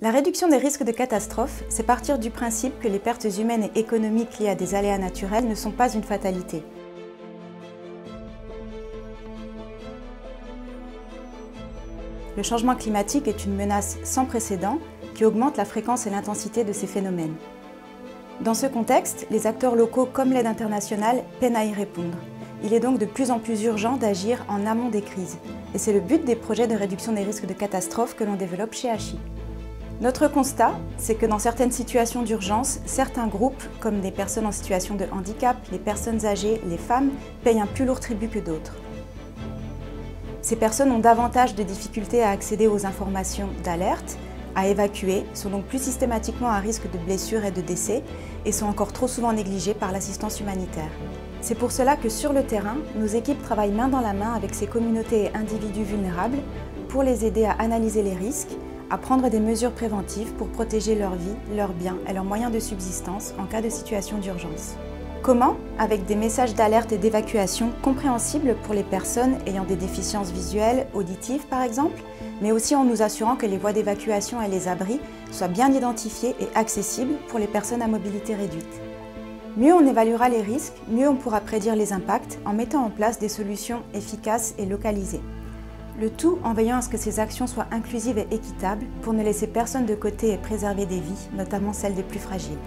La réduction des risques de catastrophe, c'est partir du principe que les pertes humaines et économiques liées à des aléas naturels ne sont pas une fatalité. Le changement climatique est une menace sans précédent qui augmente la fréquence et l'intensité de ces phénomènes. Dans ce contexte, les acteurs locaux comme l'aide internationale peinent à y répondre. Il est donc de plus en plus urgent d'agir en amont des crises. Et c'est le but des projets de réduction des risques de catastrophe que l'on développe chez ACHI. Notre constat, c'est que dans certaines situations d'urgence, certains groupes, comme des personnes en situation de handicap, les personnes âgées, les femmes, payent un plus lourd tribut que d'autres. Ces personnes ont davantage de difficultés à accéder aux informations d'alerte, à évacuer, sont donc plus systématiquement à risque de blessures et de décès et sont encore trop souvent négligées par l'assistance humanitaire. C'est pour cela que sur le terrain, nos équipes travaillent main dans la main avec ces communautés et individus vulnérables pour les aider à analyser les risques, à prendre des mesures préventives pour protéger leur vie, leurs biens et leurs moyens de subsistance en cas de situation d'urgence. Comment? Avec des messages d'alerte et d'évacuation compréhensibles pour les personnes ayant des déficiences visuelles, auditives par exemple, mais aussi en nous assurant que les voies d'évacuation et les abris soient bien identifiés et accessibles pour les personnes à mobilité réduite. Mieux on évaluera les risques, mieux on pourra prédire les impacts en mettant en place des solutions efficaces et localisées. Le tout en veillant à ce que ces actions soient inclusives et équitables pour ne laisser personne de côté et préserver des vies, notamment celles des plus fragiles.